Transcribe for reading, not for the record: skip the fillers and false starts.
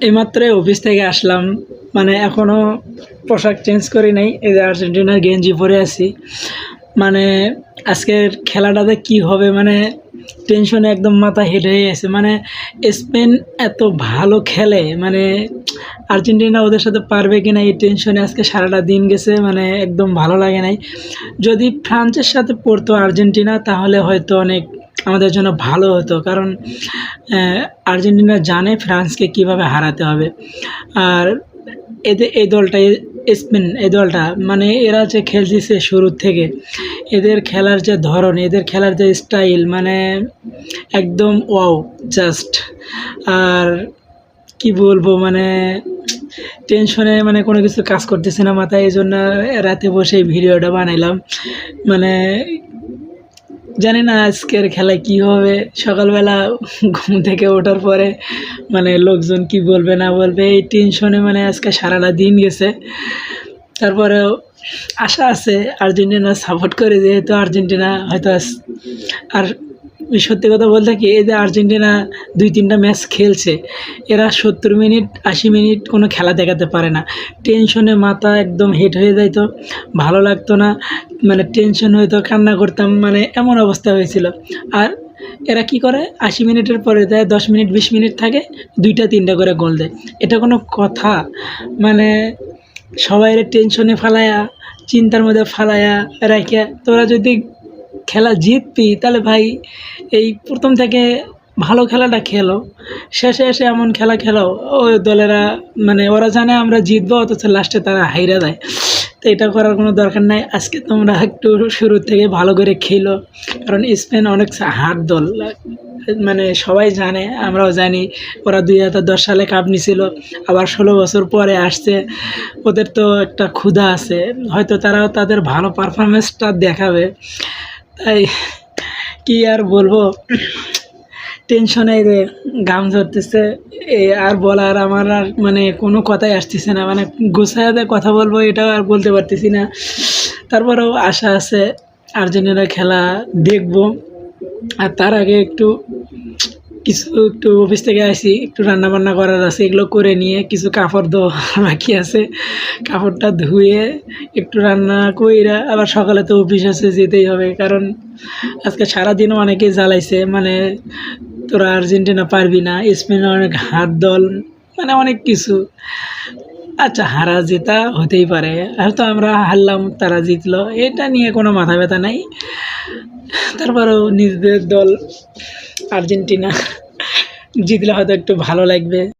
এইমাত্র অফিস থেকে আসলাম, মানে এখনও পোশাক চেঞ্জ করি নাই। এই যে আর্জেন্টিনার গেঞ্জি পরে আছি। মানে আজকের খেলাটাতে কি হবে, মানে টেনশনে একদম মাথা হেট হয়ে গেছে। মানে স্পেন এত ভালো খেলে, মানে আর্জেন্টিনা ওদের সাথে পারবে কিনা এই টেনশনে আজকে সারাটা দিন গেছে। মানে একদম ভালো লাগে নাই। যদি ফ্রান্সের সাথে পড়তো আর্জেন্টিনা তাহলে হয়তো অনেক আমাদের জন্য ভালো হতো, কারণ আর্জেন্টিনা জানে ফ্রান্সকে কিভাবে হারাতে হবে। আর এদের এই দলটা স্পেন, এই দলটা মানে এরা যে খেলতেছে শুরুর থেকে, এদের খেলার যে ধরন, এদের খেলার যে স্টাইল, মানে একদম ওয়াও জাস্ট। আর কি বলবো, মানে টেনশনে মানে কোনো কিছু কাজ করতেছে না মাথায়, এই জন্য রাতে বসে এই ভিডিওটা বানাইলাম। মানে জানি না আজকের খেলায় কী হবে। সকালবেলা ঘুম থেকে ওঠার পরে মানে লোকজন কি বলবে না বলবে এই টেনশনে মানে আজকে সারাটা দিন গেছে। তারপরেও আশা আছে, আর্জেন্টিনা সাপোর্ট করে, যেহেতু আর্জেন্টিনা হয়তো আর সত্যি কথা বলতে কি, এই যে আর্জেন্টিনা 2-3টা ম্যাচ খেলছে, এরা 70 মিনিট 80 মিনিট কোনো খেলা দেখাতে পারে না। টেনশনে মাথা একদম হেট হয়ে যাইতো, ভালো লাগতো না, মানে টেনশন হইতো, কান্না করতাম, মানে এমন অবস্থা হয়েছিল। আর এরা কি করে, 80 মিনিটের পরে দেয় 10 মিনিট 20 মিনিট থাকে, 2টা 3টা করে গোল দেয়। এটা কোনো কথা? মানে সবাইরে টেনশনে ফালায়া, চিন্তার মধ্যে ফালায়া রাখিয়া তোরা যদি খেলা জিতবি, তাহলে ভাই এই প্রথম থেকে ভালো খেলাটা খেলো, শেষে এসে এমন খেলা খেলো ওই দলেরা, মানে ওরা জানে আমরা জিতবো, অথচ লাস্টে তারা হাইরা দেয়। তো এটা করার কোনো দরকার নাই। আজকে তোমরা একটু শুরুর থেকে ভালো করে খেলো, কারণ স্পেন অনেক হার্ড দল, মানে সবাই জানে, আমরাও জানি। ওরা 2010 সালে কাপ নিছিল, আবার 16 বছর পরে আসছে। ওদের তো একটা ক্ষুধা আছে, হয়তো তারাও তাদের ভালো পারফরমেন্সটা দেখাবে। তাই কি আর বলবো, টেনশনে রে ঘাম ঝরতেছে। আর বলার আমার আর মানে কোনো কথাই আসতেছে না, মানে গুছাইতে কথা বলবো এটাও আর বলতে পারতেছি না। তারপরেও আশা আছে আর্জেন্টিনার খেলা দেখবো। আর তার আগে একটু অফিস থেকে আসি, একটু রান্নাবান্না করার আছে, এগুলো করে নিয়ে কিছু কাপড় ধোয়া বাকি আছে, কাপড়টা ধুয়ে একটু রান্না কইরা আবার সকালে তো অফিস আছে, যেতেই হবে। কারণ আজকে সারাদিনও অনেকেই জ্বালাইছে, মানে তোরা আর্জেন্টিনা পারবি না, স্পেন অনেক হাত দল, মানে অনেক কিছু। আচ্ছা, হারা জেতা হতেই পারে, হয়তো আমরা হারলাম তারা জিতলো, এটা নিয়ে কোনো মাথা ব্যথা নাই। তারপরেও নিজেদের দল আর্জেন্টিনা জিতলে হয়তো একটু ভালো লাগবে।